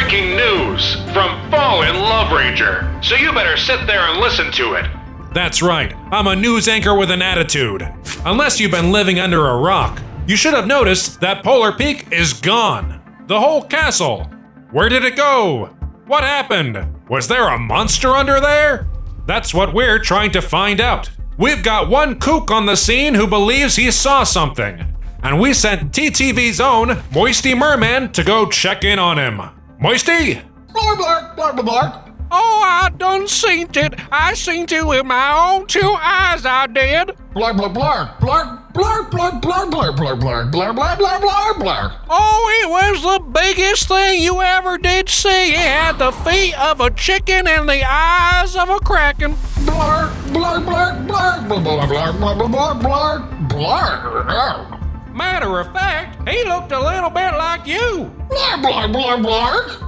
breaking news from Fallen Love Ranger, so you better sit there and listen to it. That's right, I'm a news anchor with an attitude. Unless you've been living under a rock, you should have noticed that Polar Peak is gone. The whole castle. Where did it go? What happened? Was there a monster under there? That's what we're trying to find out. We've got one kook on the scene who believes he saw something. And we sent TTV's own Moisty Merman to go check in on him. Moisty? Blark, blark, blark, blark. Oh, I done seen it. I seen it with my own two eyes, I did. Blark, blark, blark, blark, blark, blark, blark, blark, blark, blark, blark, blark, blark, blark, blark. Oh, it was the biggest thing you ever did see. It had the feet of a chicken and the eyes of a kraken. Blark, blark, blark, blark, blark, blark, blark, blark, blark, blark. Matter of fact, he looked a little bit like you. Blark, blark, blark, blark.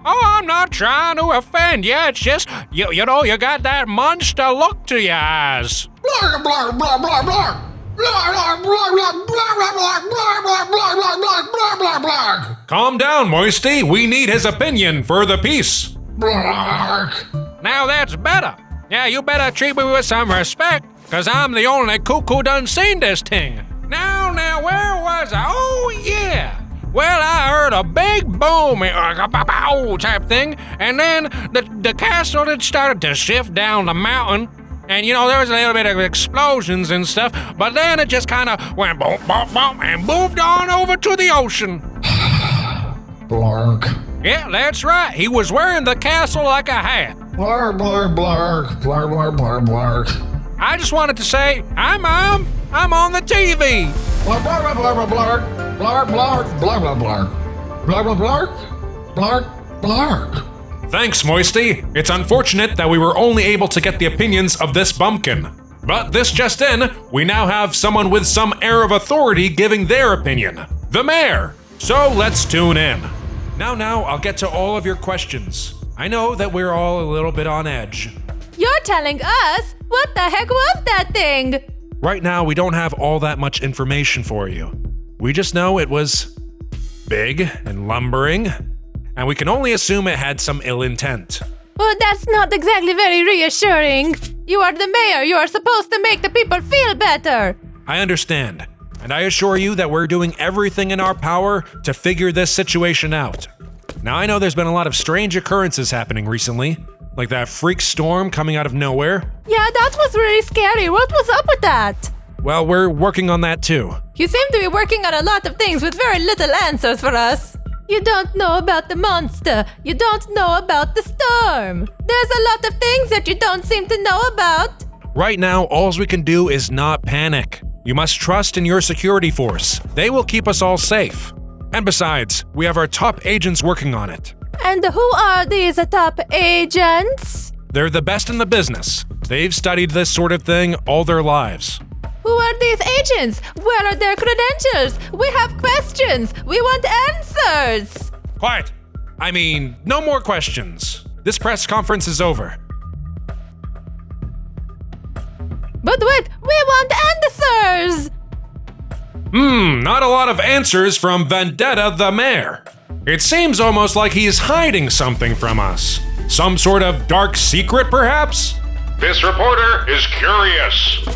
Oh, I'm not trying to offend you. It's just, you know, you got that monster look to your eyes. Blark, blark, blark, blark, blark. Blark, blark, blark, blark, blark, blark, blark, blark, blark, blark, blark, blark, blark. Calm down, Moisty. We need his opinion for the piece. Blark. Now that's better. Yeah, you better treat me with some respect, cause I'm the only kook who done seen this thing. Now, where was I? Oh, yeah. Well, I heard a big boom, type thing, and then the castle had started to shift down the mountain, and you know, there was a little bit of explosions and stuff, but then it just kind of went boom, boom, boom, and moved on over to the ocean. Blark. Yeah, that's right. He was wearing the castle like a hat. Blark, blark, blark, blark, blark, blark, blark. I just wanted to say, hi, Mom. I'm on the TV. Blark, blark, blark, blark, blark, blark, blark, blark, blark, blark, blark, blark. Thanks, Moisty. It's unfortunate that we were only able to get the opinions of this bumpkin. But this just in, we now have someone with some air of authority giving their opinion. The mayor. So let's tune in. Now, I'll get to all of your questions. I know that we're all a little bit on edge. You're telling us? What the heck was that thing? Right now, we don't have all that much information for you. We just know it was big and lumbering, and we can only assume it had some ill intent. Well, that's not exactly very reassuring. You are the mayor. You are supposed to make the people feel better. I understand, and I assure you that we're doing everything in our power to figure this situation out. Now, I know there's been a lot of strange occurrences happening recently, like that freak storm coming out of nowhere. Yeah, that was really scary. What was up with that? Well, we're working on that too. You seem to be working on a lot of things with very little answers for us. You don't know about the monster. You don't know about the storm. There's a lot of things that you don't seem to know about. Right now, all we can do is not panic. You must trust in your security force. They will keep us all safe. And besides, we have our top agents working on it. And who are these top agents? They're the best in the business. They've studied this sort of thing all their lives. Who are these agents? Where are their credentials? We have questions. We want answers. Quiet. I mean, no more questions. This press conference is over. But wait, we want answers! Not a lot of answers from Vendetta the Mayor. It seems almost like he's hiding something from us. Some sort of dark secret, perhaps? This reporter is curious.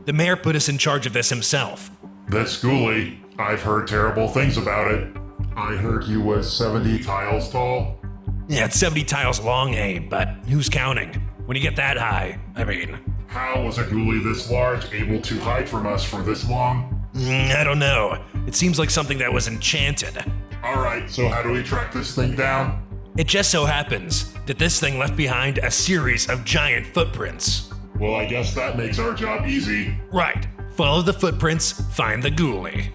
The mayor put us in charge of this himself. This ghoulie, I've heard terrible things about it. I heard he was 70 tiles tall. Yeah, it's 70 tiles long, Abe, but who's counting? When you get that high, I mean... How was a ghoulie this large able to hide from us for this long? I don't know. It seems like something that was enchanted. Alright, so how do we track this thing down? It just so happens that this thing left behind a series of giant footprints. Well, I guess that makes our job easy. Right. Follow the footprints, find the ghoulie.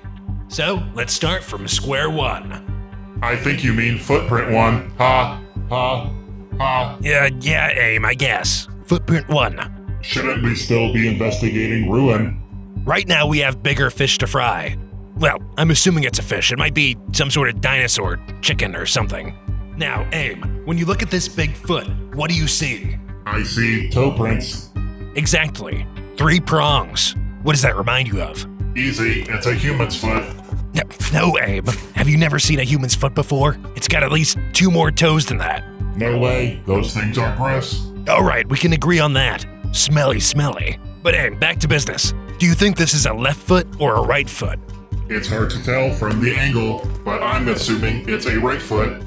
So, let's start from square one. I think you mean footprint one. Ha, ha, ha. Yeah, Aim, I guess. Footprint one. Shouldn't we still be investigating Ruin? Right now we have bigger fish to fry. Well, I'm assuming it's a fish. It might be some sort of dinosaur, chicken, or something. Now, Aim, when you look at this big foot, what do you see? I see toe prints. Exactly. 3 prongs. What does that remind you of? Easy, it's a human's foot. No, Abe. Have you never seen a human's foot before? It's got at least 2 more toes than that. No way, those things are gross. Alright, we can agree on that. Smelly, smelly. But Abe, back to business. Do you think this is a left foot or a right foot? It's hard to tell from the angle, but I'm assuming it's a right foot.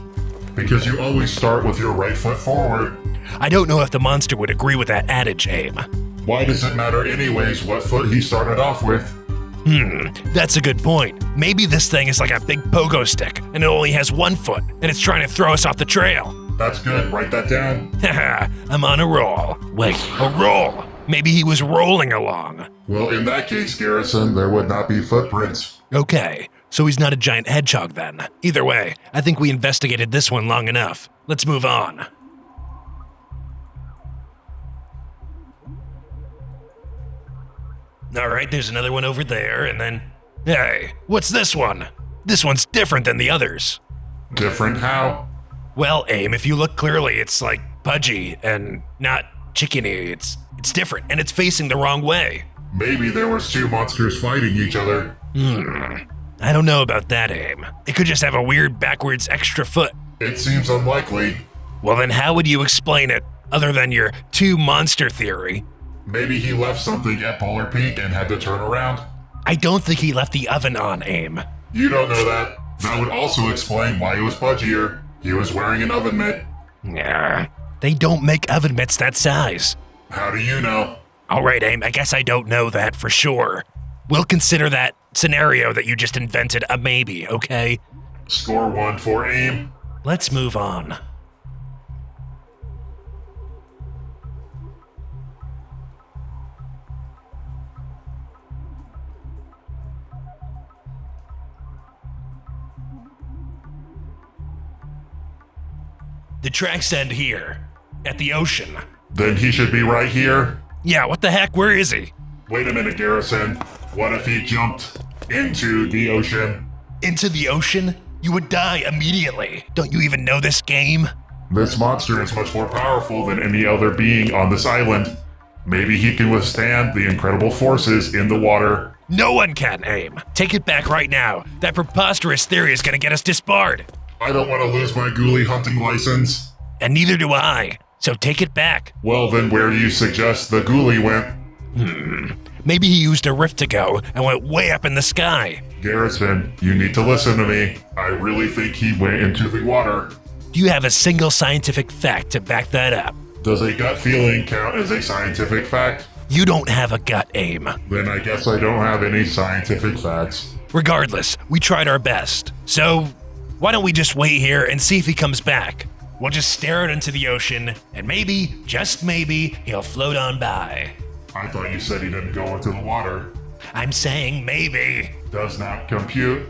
Because you always start with your right foot forward. I don't know if the monster would agree with that adage, Abe. Why does it matter anyways what foot he started off with? That's a good point. Maybe this thing is like a big pogo stick, and it only has 1 foot, and it's trying to throw us off the trail. That's good, write that down. Haha, I'm on a roll. Wait, a roll? Maybe he was rolling along. Well, in that case, Garrison, there would not be footprints. Okay, so he's not a giant hedgehog then. Either way, I think we investigated this one long enough. Let's move on. Alright, there's another one over there, and then... Hey, what's this one? This one's different than the others. Different how? Well, Aim, if you look clearly, it's like pudgy and not chickeny. It's different, and it's facing the wrong way. Maybe there was 2 monsters fighting each other. I don't know about that, Aim. It could just have a weird backwards extra foot. It seems unlikely. Well, then how would you explain it, other than your 2 monster theory? Maybe he left something at Polar Peak and had to turn around. I don't think he left the oven on, Aim. You don't know that. That would also explain why he was pudgier. He was wearing an oven mitt. Nah, they don't make oven mitts that size. How do you know? Alright, Aim, I guess I don't know that for sure. We'll consider that scenario that you just invented a maybe, okay? Score 1 for Aim. Let's move on. The tracks end here, at the ocean. Then he should be right here. Yeah, what the heck, where is he? Wait a minute, Garrison. What if he jumped into the ocean? Into the ocean? You would die immediately. Don't you even know this game? This monster is much more powerful than any other being on this island. Maybe he can withstand the incredible forces in the water. No one can, Aim. Take it back right now. That preposterous theory is gonna get us disbarred. I don't want to lose my ghoulie hunting license. And neither do I. So take it back. Well, then where do you suggest the ghoulie went? Maybe he used a rift to go and went way up in the sky. Garrison, you need to listen to me. I really think he went into the water. Do you have a single scientific fact to back that up? Does a gut feeling count as a scientific fact? You don't have a gut, Aim. Then I guess I don't have any scientific facts. Regardless, we tried our best. So, why don't we just wait here and see if he comes back? We'll just stare out into the ocean, and maybe, just maybe, he'll float on by. I thought you said he didn't go into the water. I'm saying maybe. Does not compute.